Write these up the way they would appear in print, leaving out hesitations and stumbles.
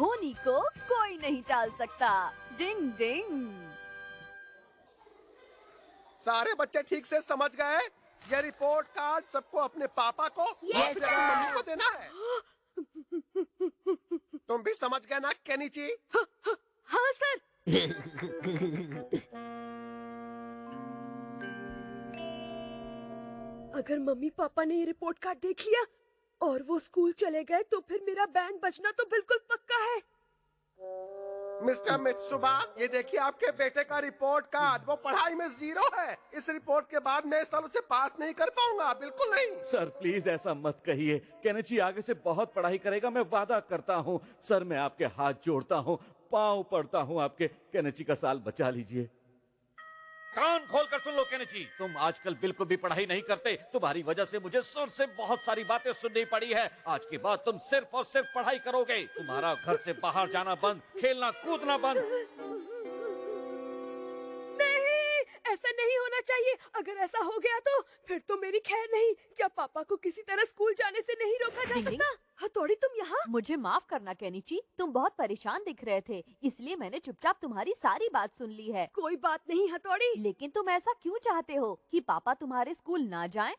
धोनी को कोई नहीं टाल सकता। डिंग डिंग। सारे बच्चे ठीक से समझ गए? ये रिपोर्ट कार्ड सबको अपने पापा को और फिर अपनी मम्मी को देना है। तुम भी समझ गए ना केनिची? हाँ सर। अगर मम्मी पापा ने ये रिपोर्ट कार्ड देख लिया और वो स्कूल चले गए तो फिर मेरा बैंड बजना तो बिल्कुल पक्का है। मिस्टर मित्सुबा, ये देखिए आपके बेटे का रिपोर्ट कार्ड। वो पढ़ाई में 0 है। इस रिपोर्ट के बाद मैं इस साल उसे पास नहीं कर पाऊंगा, बिल्कुल नहीं। सर प्लीज ऐसा मत कहिए। केनिची आगे से बहुत पढ़ाई करेगा, मैं वादा करता हूँ। सर मैं आपके हाथ जोड़ता हूँ, पाँव पड़ता हूँ आपके। केनिची का साल बचा लीजिए। कान खोल कर सुन लो केनिची, तुम आजकल बिल्कुल भी पढ़ाई नहीं करते। तुम्हारी वजह से मुझे सुर से बहुत सारी बातें सुननी पड़ी है। आज के बाद तुम सिर्फ और सिर्फ पढ़ाई करोगे। तुम्हारा घर से बाहर जाना बंद, खेलना कूदना बंद। नहीं, ऐसा नहीं होना चाहिए। अगर ऐसा हो गया तो फिर तो मेरी खैर नहीं। क्या पापा को किसी तरह स्कूल जाने से नहीं रोका जा सकता? हथौड़ी तुम यहाँ? मुझे माफ करना केनिची, तुम बहुत परेशान दिख रहे थे, इसलिए मैंने चुपचाप तुम्हारी सारी बात सुन ली है। कोई बात नहीं हथौड़ी। लेकिन तुम ऐसा क्यों चाहते हो कि पापा तुम्हारे स्कूल ना जाएं?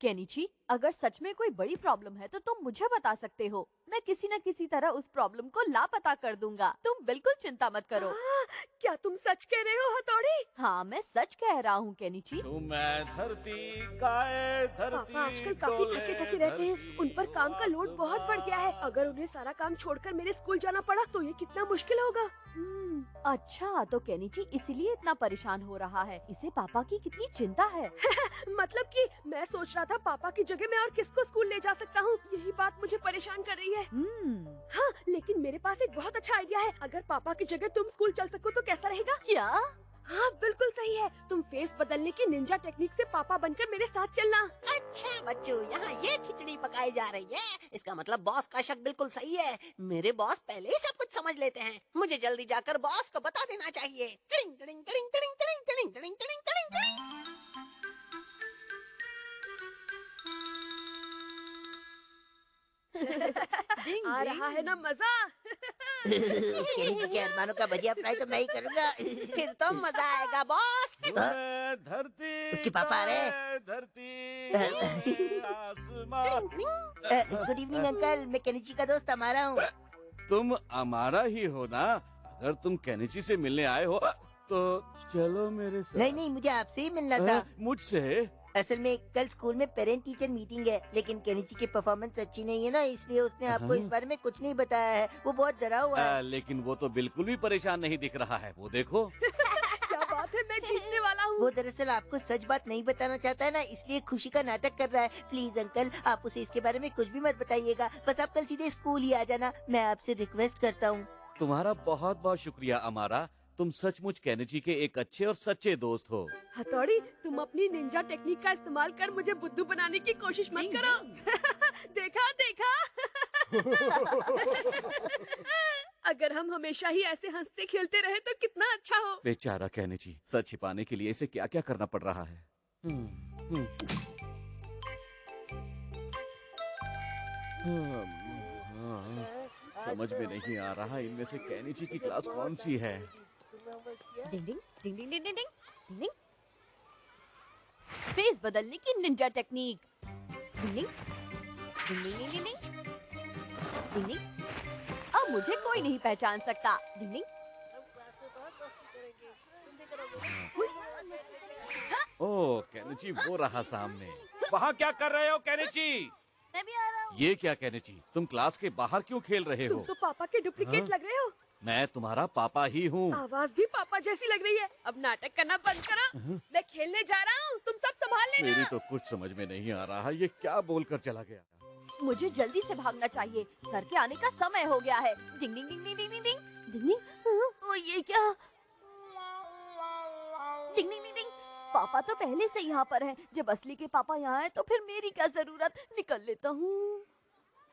केनिची, अगर सच में कोई बड़ी प्रॉब्लम है तो तुम मुझे बता सकते हो। मैं किसी न किसी तरह उस प्रॉब्लम को लापता कर दूंगा। तुम बिल्कुल चिंता मत करो। क्या तुम सच कह रहे हो हथौड़ी? हाँ, मैं सच कह रहा हूँ केनिची। मैं धरती काए धरती। पापा आजकल काफी थके थके रहते हैं। उन पर काम का लोड बहुत बढ़ गया है। अगर उन्हें सारा काम छोड़कर मेरे स्कूल जाना पड़ा तो ये कितना मुश्किल होगा। अच्छा, तो केनिची इसीलिए इतना परेशान हो रहा है। इसे पापा की कितनी चिंता है। मतलब कि मैं सोच रहा था पापा की जगह मैं और किसको स्कूल ले जा सकता हूँ। यही बात मुझे परेशान कर रही है। हाँ, लेकिन मेरे पास एक बहुत अच्छा आइडिया है। अगर पापा की जगह तुम स्कूल चल सको तो कैसा रहेगा? क्या? हाँ, बिल्कुल सही है। तुम फेस बदलने की निंजा टेक्निक से पापा बनकर मेरे साथ चलना। अच्छा बच्चों, यहाँ ये खिचड़ी पकाई जा रही है। इसका मतलब बॉस का शक बिल्कुल सही है। मेरे बॉस पहले ही सब कुछ समझ लेते हैं। मुझे जल्दी जाकर बॉस को बता देना चाहिए। टिड़िंग टिड़िंग टिड़िंग टिड़िंग टिड़िंग टिड़िंग टिड़िंग टिड़िंग टिड़िंग टिड़िंग। आ रहा है ना मजा? केनिची के अरमानों का भजिया फ्राई तो मैं ही करूँगा। फिर तो मजा आएगा बॉस। धरती उसके पापा आ रहे। धरती आसमान। गुड इवनिंग अंकल, मैं केनिची का दोस्त अमारा हूँ। तुम अमारा ही हो ना? अगर तुम केनिची से मिलने आए हो तो चलो मेरे साथ। नहीं, मुझे आपसे ही मिलना था। मुझसे? असल में कल स्कूल में पेरेंट टीचर मीटिंग है, लेकिन केनिची की परफॉर्मेंस अच्छी नहीं है ना, इसलिए उसने आपको इस बारे में कुछ नहीं बताया है। वो बहुत डरा हुआ है। लेकिन वो तो बिल्कुल भी परेशान नहीं दिख रहा है, वो देखो। क्या बात है, मैं जीतने वाला हूँ। वो दरअसल आपको सच बात नहीं बताना चाहता है ना, इसलिए खुशी का नाटक कर रहा है। प्लीज अंकल, आप उसे इसके बारे में कुछ भी मत बताइएगा। बस आप कल सीधे स्कूल ही आ जाना, मैं आपसे रिक्वेस्ट करता हूँ। तुम्हारा बहुत बहुत शुक्रिया अमारा। तुम सचमुच केनिची के एक अच्छे और सच्चे दोस्त हो। हथौड़ी, तुम अपनी निंजा टेक्निक का इस्तेमाल कर मुझे बुद्धू बनाने की कोशिश मत करो। देखा देखा। अगर हम हमेशा ही ऐसे हंसते खेलते रहे तो कितना अच्छा हो। बेचारा केनिची, सच छिपाने के लिए इसे क्या क्या करना पड़ रहा है। समझ में नहीं आ रहा इनमें से केनिची की क्लास कौन सी है। डिंग डिंग डिंग डिंग डिंग डिंग डिंग डिंग। फेस बदलने की निंजा टेक्निक। डिंग डिंग डिंग डिंग डिंग डिंग डिंग डिंग। अब मुझे कोई नहीं पहचान सकता। डिंग डिंग। ओह केनिची, वो रहा सामने। वहाँ क्या कर रहे हो केनिची? मैं भी आ रहा हूँ। ये क्या केनिची, तुम क्लास के बाहर क्यों खेल रहे हो? तुम तो पापा के डुप्लीकेट लग रहे हो। मैं तुम्हारा पापा ही हूँ। आवाज भी पापा जैसी लग रही है। अब नाटक करना बंद करो। मैं खेलने जा रहा हूँ, तुम सब संभाल लेना। मेरी तो कुछ समझ में नहीं आ रहा, ये क्या बोलकर चला गया। मुझे जल्दी से भागना चाहिए, सर के आने का समय हो गया है। डिंग डिंग डिंग डिंग डिंग डिंग डिंग डिंग। ओ ये क्या? डिंग डिंग डिंग डिंग। पापा तो पहले से यहाँ पर हैं। जब असली के पापा यहाँ हैं तो फिर मेरी क्या जरूरत। निकल लेता हूँ।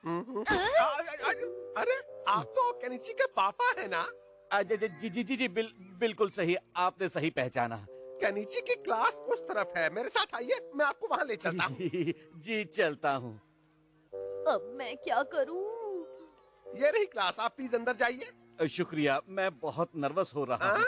अरे आप तो केनिची के पापा है ना? जी जी जी जी, बिल्कुल सही, आपने सही पहचाना। केनिची की क्लास उस तरफ है, मेरे साथ आइए, मैं आपको वहाँ ले चलता हूँ। जी चलता हूँ। अब मैं क्या करूँ? ये रही क्लास, आप प्लीज अंदर जाइए। शुक्रिया, मैं बहुत नर्वस हो रहा हूँ। हाँ?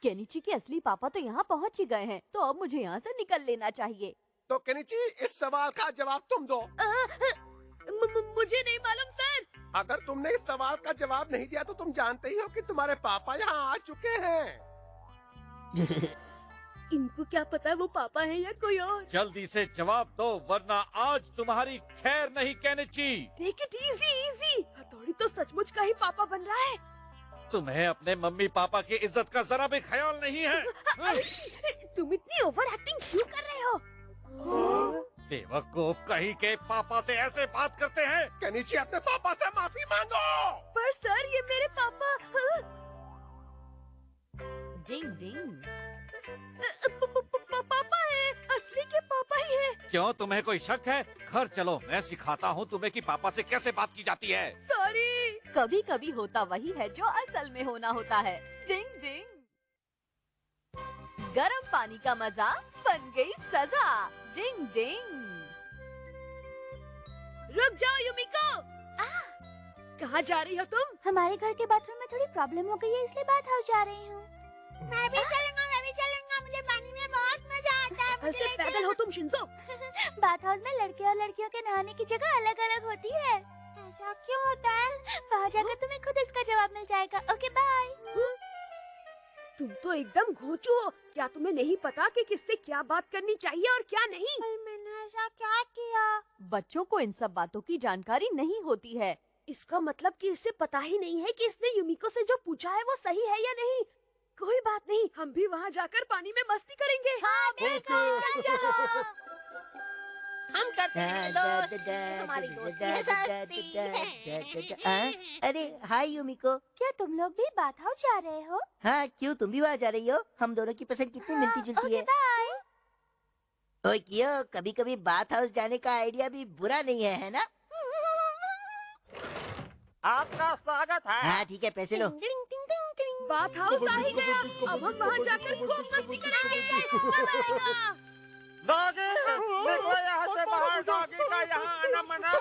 केनिची के असली पापा तो यहाँ पहुँच ही गए हैं, तो अब मुझे यहाँ से निकल लेना चाहिए। तो केनिची, इस सवाल का जवाब तुम दो। मुझे नहीं मालूम सर। अगर तुमने इस सवाल का जवाब नहीं दिया तो तुम जानते ही हो कि तुम्हारे पापा यहाँ आ चुके हैं। इनको क्या पता वो पापा है या कोई और। जल्दी से जवाब दो, वरना आज तुम्हारी खैर नहीं Kenichi. Take it easy easy. हथौड़ी तो सचमुच का ही पापा बन रहा है। तुम्हें अपने मम्मी पापा की इज्जत का जरा भी ख्याल नहीं है। तुम इतनी ओवर एक्टिंग क्यों कर रहे हो? बेवकूफ कहीं के पापा से ऐसे बात करते हैं। केनिची, अपने पापा से माफी मांगो। पर सर ये मेरे पापा। डिंग डिंग। पापा है, असली के पापा ही है। क्यों, तुम्हें कोई शक है? घर चलो, मैं सिखाता हूँ तुम्हें कि पापा से कैसे बात की जाती है। सॉरी। कभी कभी होता वही है जो असल में होना होता है। डिंग डिंग। गरम पानी का मजा बन गई सजा। डिंग डिंग। रुक जाओ युमिको। कहाँ जा रही हो तुम? हमारे घर के बाथरूम में थोड़ी प्रॉब्लम हो गई है, इसलिए बात हाउस जा रही हूँ। मैं भी चलूंगा, मुझे पानी में बहुत मजा आता है। ऐसे पैदल हो तुम शिंजो? बाथ हाउस में लड़के और लड़कियों के नहाने की जगह अलग अलग होती है। ऐसा क्यों होता है? वहाँ जाकर तुम्हें खुद इसका जवाब मिल जाएगा। Okay bye. तुम तो एकदम घोंचू हो। क्या तुम्हें नहीं पता कि किससे क्या बात करनी चाहिए और क्या नहीं? पर मैंने ऐसा क्या किया? बच्चों को इन सब बातों की जानकारी नहीं होती है। इसका मतलब कि इसे पता ही नहीं है कि इसने युमिको से जो पूछा है वो सही है या नहीं। कोई बात नहीं, हम भी वहाँ जाकर पानी में मस्ती करेंगे। हाँ, हम करते हैं दोस्त, हमारी दोस्ती सस्ती है। अरे हाय युमिको। क्या तुम लोग भी बाथ हाउस जा रहे हो? हाँ, क्यों तुम भी वहाँ जा रही हो? हम दोनों की पसंद कितनी मिलती जुलती ओके है। बाय। ओए क्यों, कभी कभी बाथ हाउस जाने का आइडिया भी बुरा नहीं है ना? आपका स्वागत है। हाँ ठीक है, पैसे लो। बात हाउस आ ही गया। अब हम वहाँ जाकर खूब मस्ती करेंगे। मजा आएगा। डॉगी, निकलो यहाँ से बाहर। डॉगी का यहाँ आना मना है।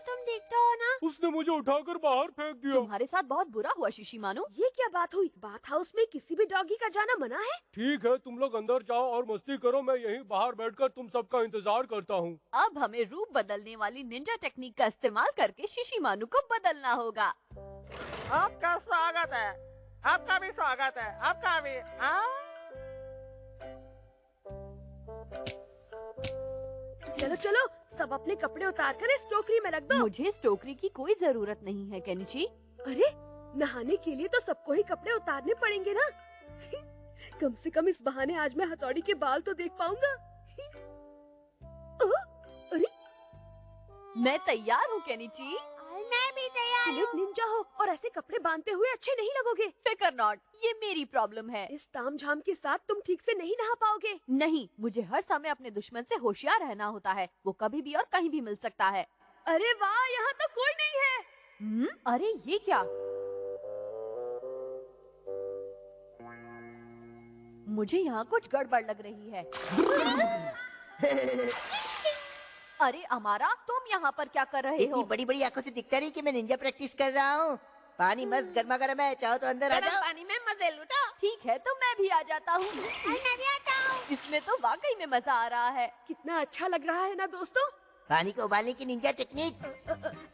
तुम देखते हो ना? उसने मुझे उठाकर बाहर फेंक दिया। तुम्हारे साथ बहुत बुरा हुआ शिशिमानु। ये क्या बात हुई? बाथ हाउस में किसी भी डॉगी का जाना मना है? ठीक है, तुम लोग अंदर जाओ और मस्ती करो। मैं यहीं बाहर बैठकर तुम सबका इंतजार करता हूँ। अब हमें रूप बदलने वाली निंजा टेक्निक का इस्तेमाल करके शिशिमानु को बदलना होगा। आपका स्वागत है। आपका भी स्वागत है। आपका भी। चलो चलो, सब अपने कपड़े उतार कर इस टोकरी में रख दो। मुझे इस टोकरी की कोई जरूरत नहीं है केनिची। अरे, नहाने के लिए तो सबको ही कपड़े उतारने पड़ेंगे ना। कम से कम इस बहाने आज मैं हथौड़ी के बाल तो देख पाऊंगा। अरे, मैं तैयार हूँ केनिची। मैं भी तैयार तुम एक निंजा हो और ऐसे कपड़े बांधते हुए अच्छे नहीं लगोगे। फिकर नॉट, ये मेरी प्रॉब्लम है। इस तामझाम के साथ तुम ठीक से नहीं नहा पाओगे। नहीं, मुझे हर समय अपने दुश्मन से होशियार रहना होता है। वो कभी भी और कहीं भी मिल सकता है। अरे वाह, यहाँ तो कोई नहीं है। अरे ये क्या? मुझे यहाँ कुछ गड़बड़ लग रही है। अरे अमारा, तुम यहाँ पर क्या कर रहे इतनी हो? बड़ी बड़ी आंखों से दिखता नहीं कि मैं निंजा प्रैक्टिस कर रहा हूँ। पानी मस्त गर्मा गर्म है, चाहो तो अंदर आ गरम जाओ। पानी में मजे लुटाओ। ठीक है, तो मैं भी आ जाता हूँ। मैं भी आता हूँ। इसमें तो वाकई में मजा आ रहा है। कितना अच्छा लग रहा है ना दोस्तों। पानी को उबालने की निंजा टेक्निक।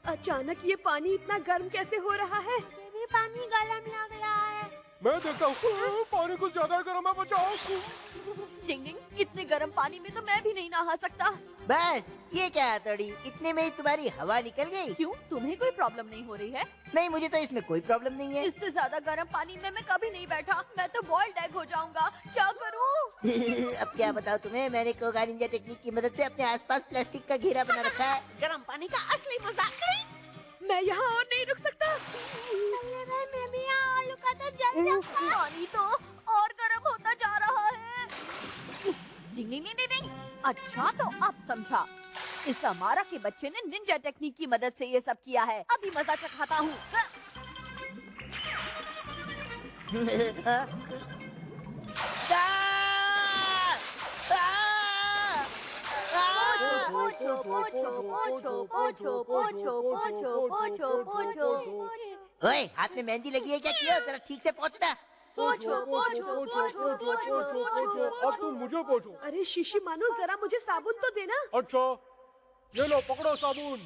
अचानक ये पानी इतना गर्म कैसे हो रहा है? मुझे भी पानी गरम लग रहा है। मैं देखता हूँ। पानी कुछ ज्यादा गर्म है, बचाओ। डिंग डिंग, इतने गर्म पानी में तो मैं भी नहीं नहा सकता। बस ये क्या हथौड़ी, इतने में ही तुम्हारी हवा निकल गई। क्यों, तुम्हें कोई प्रॉब्लम नहीं हो रही है? नहीं, मुझे तो इसमें कोई प्रॉब्लम नहीं है। इससे ज्यादा गर्म पानी में मैं कभी नहीं बैठा। मैं तो बॉइल्ड एग हो जाऊंगा। क्या करूँ? अब क्या बताओ तुम्हें, मैंने कोगा निंजा टेक्निक की मदद से अपने आसपास प्लास्टिक का घेरा बना रखा है। गरम पानी का असली मजाक करें। मैं यहाँ और नहीं रुक सकता। मैं भी यहाँ लुका तो जल जाऊंगा। पानी तो और गर्म होता जा रहा है। डिंग डिंग डिंग डिंग। अच्छा, तो अब समझा। इस अमारा के बच्चे ने निंजा टेक्निक की मदद से ये सब किया है। अभी मजा चखाता हूँ। पोछो पोछो पोछो पोछो पोछो पोछो पोछो पोछो ओए, हाथ में मेहंदी लगी है क्या? किया जरा ठीक से पहुंचना। पोछो पोछो पोछो पोछो पोछो। अब तुम मुझे पूछो। अरे शीशी मानो, जरा मुझे साबुन तो देना। अच्छा, ये लो पकड़ो साबुन।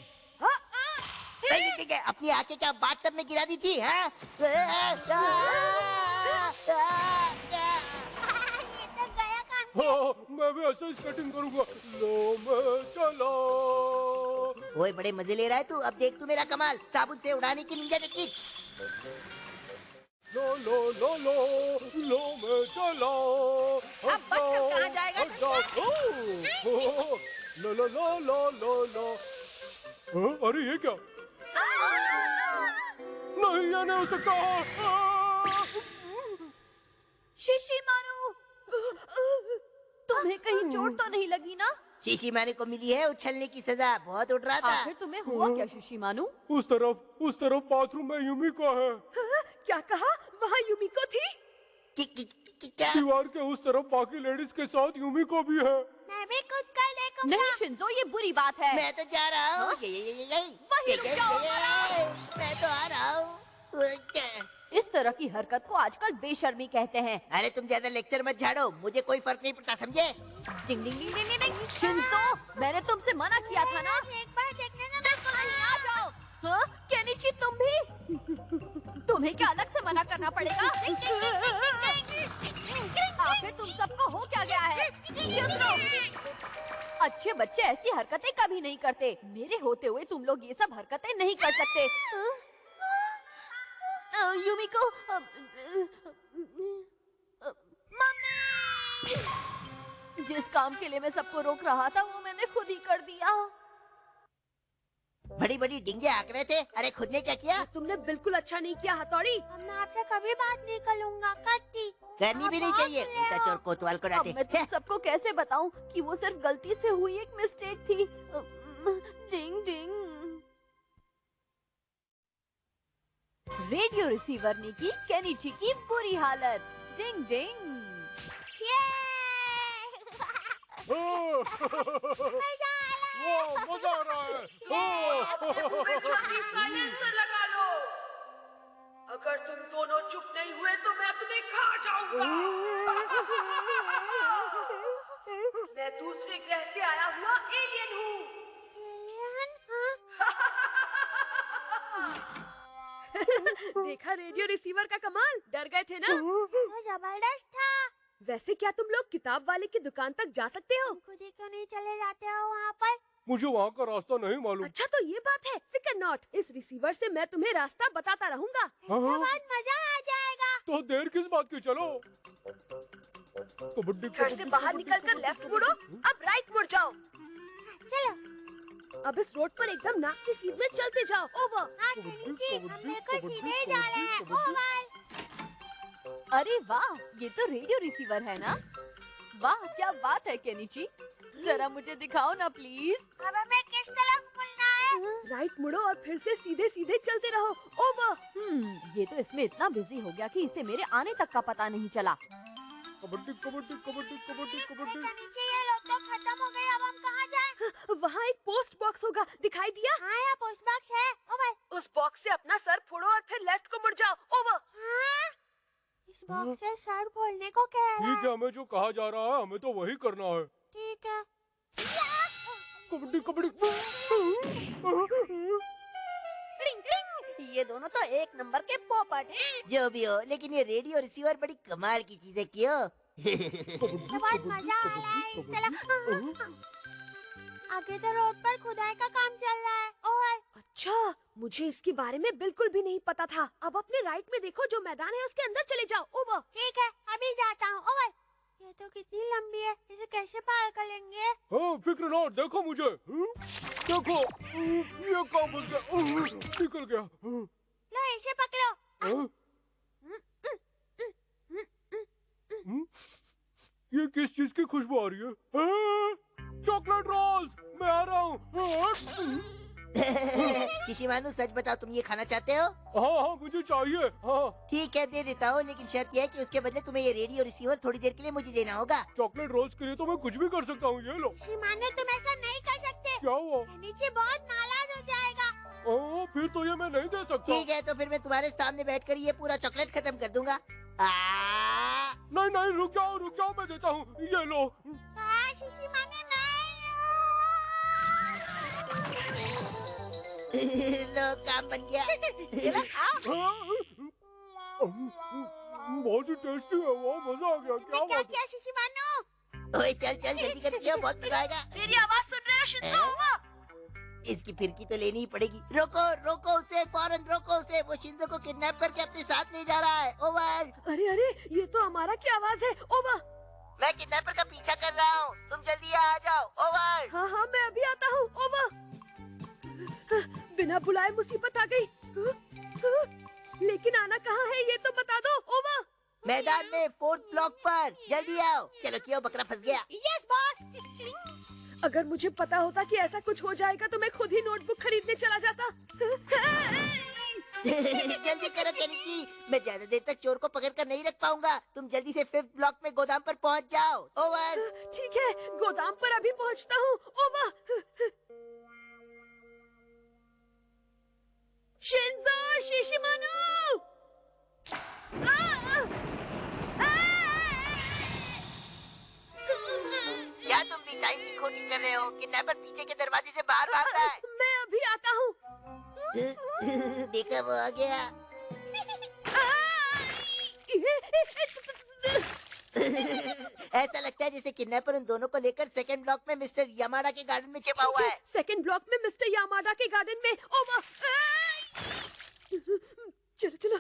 ठीक है, अपनी आंखें क्या बाथटब में गिरा दी थी? हाँ? हाँ, मैं भी ऐसे स्केटिंग करूंगा। लो मैं चला। ओए, बड़े मजे ले रहा है तू। अब देख तू मेरा कमाल, साबुन से उड़ाने की निंजा टेक्निक। लो लो लो लो लो मैं चला। अब बचकर कहाँ जाएगा? लो लो लो लो लो लो। हाँ, अरे ये क्या? नहीं, ये नहीं हो सकता। शीशी मारू, तुम्हें कहीं चोट तो नहीं लगी ना? शीशी माने को मिली है उछलने की सजा। बहुत उड़ रहा था। आखिर तुम्हें हुआ क्या शीशी मानू? उस तरफ बाथरूम में यूमिका है। क्या कहा? वहाँ यूमिको थी? क्या? दीवार के उस तरफ बाकी लेडीज के साथ यूमिको भी है। मैं भी खुद कर देखूंगा। नहीं शिंजो, ये बुरी बात है। मैं तो जा रहा हूँ। वहीं रुक जाओ। मैं तो आ रहा हूँ। इस तरह की हरकत को आजकल बेशर्मी कहते हैं। अरे तुम ज्यादा लेक्चर मत झाड़ो, मुझे कोई फर्क नहीं पड़ता, समझे? डिंग डिंग डिंग डिंग डिंग। शिंजो, मैंने तुमसे मना किया था ना। एक बार देखने का बिल्कुल नहीं। आ जाओ। हाँ, केनिची तुम भी? तुम्हें क्या अलग से मना करना पड़ेगा? आखिर तुम सबको हो क्या गया है? अच्छे बच्चे ऐसी हरकतें कभी नहीं करते। मेरे होते हुए तुम लोग ये सब हरकतें नहीं कर सकते। यूमिको, मम्मी! जिस काम के लिए मैं सबको रोक रहा था वो मैंने खुद ही कर दिया। बड़ी बड़ी डिंगे आंक रहे थे। अरे खुद ने क्या किया? तुमने बिल्कुल अच्छा नहीं किया हथौड़ी। मैं आपसे कभी बात नहीं करूंगा। कत्ती करनी भी नहीं चाहिए। उल्टा चोर कोतवाल को अब डांटे। मैं तुम सबको कैसे बताऊं कि वो सिर्फ गलती से हुई एक मिस्टेक थी। डिंग डिंग। रेडियो रिसीवर ने की केनिची की बुरी हालत। डिंग डिंग। मजा आ रहा है। साइलेंसर लगा लो। अगर तुम दोनों चुप नहीं हुए तो मैं तुम्हें खा जाऊंगा। मैं दूसरे ग्रह से आया हुआ एलियन हूँ। देखा रेडियो रिसीवर का कमाल? डर गए थे ना? तो जबरदस्त था। वैसे क्या तुम लोग किताब वाले की दुकान तक जा सकते हो? खुद ही क्यों नहीं चले जाते हो वहाँ पर? मुझे वहाँ का रास्ता नहीं मालूम। अच्छा तो ये बात है। फिकर नॉट, इस रिसीवर से मैं तुम्हें रास्ता बताता रहूंगा। हाँ? बहुत मजा आ जाएगा। तो देर किस बात की, चलो। कबड्डी घर से बाहर निकलकर लेफ्ट मुड़ो, अब राइट मुड़ जाओ। चलो। अब इस रोड पर एकदम नाक की सीध में चलते जाओ। ओवर। हाँ केनिची, हम बिल्कुल सीधे ही जा रहे हैं। ओवर। अरे वाह, ये तो रेडियो रिसीवर है ना? वाह क्या बात है केनिची, जरा मुझे दिखाओ ना प्लीज। अब हमें किस तरफ मुड़ना है? राइट मुड़ो और फिर से सीधे सीधे चलते रहो। ओवर। ये तो इसमें इतना बिजी हो गया कि इसे मेरे आने तक का पता नहीं चला। कबड्डी कबड्डी कबड्डी कबड्डी कबड्डी। केनिची, ये लोग तो खत्म हो गए। अब हम कहाँ जाएं? वहाँ एक पोस्ट बॉक्स होगा, दिखाई दिया? हाँ, यहाँ पोस्ट बॉक्स है। ओवर। उस बॉक्स से अपना सर फोड़ो और फिर लेफ्ट को मुड़ जाओ। ओवर। हाँ? इस बॉक्स से सर खोलने को कह रहा है। ठीक है, हमें जो कहा जा रहा है हमें तो वही करना है। ठीक है। कबड्डी कबड्डी। Cling cling. ये दोनों तो एक नंबर के पोपट हैं। जो भी हो, लेकिन ये रेडियो रिसीवर बड़ी कमाल की चीज है। क्यों? बहुत मजा आ रहा है इस तरह। आगे तो रोड पर खुदाई का काम चल रहा है। ओए, अच्छा, मुझे इसके बारे में बिल्कुल भी नहीं पता था। अब अपने राइट में देखो, जो मैदान है उसके अंदर चले जाओ। ओवर। ठीक है, अभी जाता हूँ। ओवर। ये तो कितनी लंबी है, इसे कैसे पार कर लेंगे? हाँ, फिक्र ना, देखो मुझे। देखो, ये काम बन गया, निकल गया। लो, इसे पकड़ो। हाँ? ये किस चीज की खुशबू आ रही है? हाँ? चॉकलेट रोल्स, मैं आ रहा हूँ। शिशिमानु सच बताओ, तुम ये खाना चाहते हो? हाँ हाँ मुझे चाहिए। हाँ ठीक है दे देता हूँ, लेकिन शर्त यह है कि उसके बदले तुम्हें ये रेडियो रिसीवर थोड़ी देर के लिए मुझे देना होगा। चॉकलेट रोल्स के लिए तो मैं कुछ भी कर सकता हूँ, ये लो। शिमानो तुम ऐसा नहीं कर सकते। क्या हुआ? नीचे बहुत नाराज हो जाएगा। फिर तो ये मैं नहीं दे सकता। ठीक है तो फिर मैं तुम्हारे सामने बैठकर ये पूरा चॉकलेट खत्म कर दूंगा। नहीं नहीं रुक जाओ मैं देता हूँ, ये लो। शिशिमानो नहीं। लो काम बन गया। बहुत ही टेस्टी है वो, मजा आ गया। क्या क्या बात है? किया शिशिमानो? ओए चल चल जल्दी कर दिया, बहुत मजा आएगा। मेरी आवाज सुन रहे हो शिंजो? इसकी फिरकी तो लेनी ही पड़ेगी। रोको उसे, फौरन रोको उसे। वो शिंजो को किडनैप करके अपने साथ ले जा रहा है। ओवर। अरे ये तो हमारा की आवाज है। ओवर। मैं किडनैपर का पीछा कर रहा हूँ, तुम जल्दी आ जाओ। ओवर। हाँ मैं अभी आता हूँ। ओवर। बिना बुलाए मुसीबत आ गई। लेकिन आना कहाँ है ये तो बता दो। ओवर। मैदान में 4th ब्लॉक पर, जल्दी आओ। चलो क्यों, बकरा फंस गया। Yes boss. अगर मुझे पता होता कि ऐसा कुछ हो जाएगा तो मैं खुद ही नोटबुक खरीदने चला जाता। जल्दी करो केनिची, मैं ज्यादा देर तक चोर को पकड़ कर नहीं रख पाऊंगा। तुम जल्दी से 5th ब्लॉक में गोदाम पर पहुंच जाओ। ओवर। ठीक है, गोदाम पर अभी पहुंचता हूँ। ओवर। शिंजो, शिशिमानु। क्या तुम भी टाइम की खोटी कर रहे हो? किडनैपर पीछे के दरवाजे से बाहर भाग रहा है। मैं अभी आता हूँ। देखा, वो आ गया। ऐसा लगता है जैसे किडनैपर उन दोनों को लेकर 2nd ब्लॉक में मिस्टर यामाडा के गार्डन में छिपा हुआ है। 2nd ब्लॉक में मिस्टर यामाडा के गार्डन में। ओवर। चलो।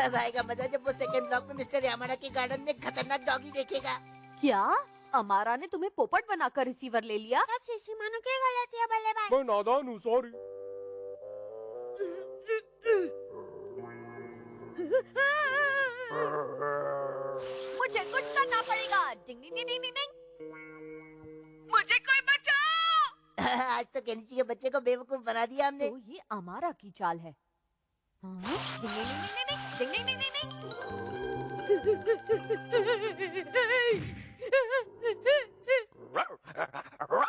अब आएगा मजा जब वो 2nd ब्लॉक में मिस्टर यामाडा के गार्डन में खतरनाक डॉगी देखेगा। क्या अमारा ने तुम्हें पोपट बनाकर रिसीवर ले लिया? अब शिशिमानो की गलती है बल्लेबाज। मैं नादान हूँ, सॉरी। मुझे कुछ करना पड़ेगा। डिंग डिंग डिंग डिंग डिंग। मुझे कोई बचाओ। आज तो केनिची के बच्चे को बेवकूफ बना दिया हमने। तो ये अमारा की चाल है। हाँ? डिंग डिंग डिंग डिंग डिंग डिंग डिंग डिंग डिंग।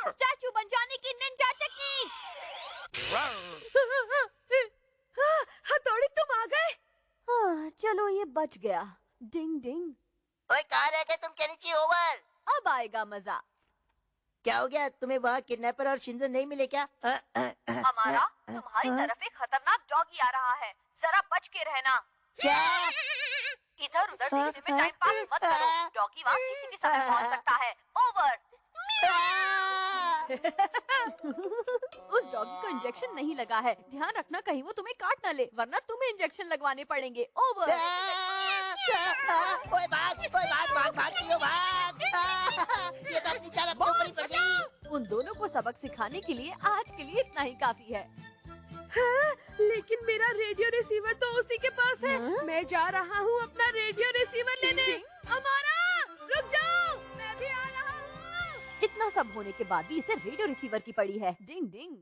स्टैचू बन जाने की निंजा टेक्निक। हथौड़ी तुम आ गए। हाँ, चलो ये बच गया। डिंग डिंग। ओए कहाँ रह गए तुम केनिची? ओवर। अब आएगा मजा। क्या हो गया, तुम्हें वहाँ किडनैपर और शिंजो नहीं मिले क्या? हमारा तुम्हारी तरफ एक खतरनाक डॉगी आ रहा है, जरा बच के रहना। क्या? इधर उधर देखने में टाइम पास मत करो, डॉगी वहाँ किसी भी समय पहुँच सकता है। ओवर। उस डॉगी को इंजेक्शन नहीं लगा है, ध्यान रखना कहीं वो तुम्हें काट न ले, वरना तुम्हें इंजेक्शन लगवाने पड़ेंगे। ओवर। ओए भाग क्यों भाग? ये तो अपनी चाल अपने ऊपर ही पड़ गई। उन दोनों को सबक सिखाने के लिए आज के लिए इतना ही काफी है। हाँ, लेकिन मेरा रेडियो रिसीवर तो उसी के पास है। हाँ? मैं जा रहा हूँ अपना रेडियो रिसीवर लेने। अमारा, रुक जाओ, मैं भी आ रहा हूँ। इतना सब होने के बाद भी इसे रेडियो रिसीवर की पड़ी है। डिंग डिंग।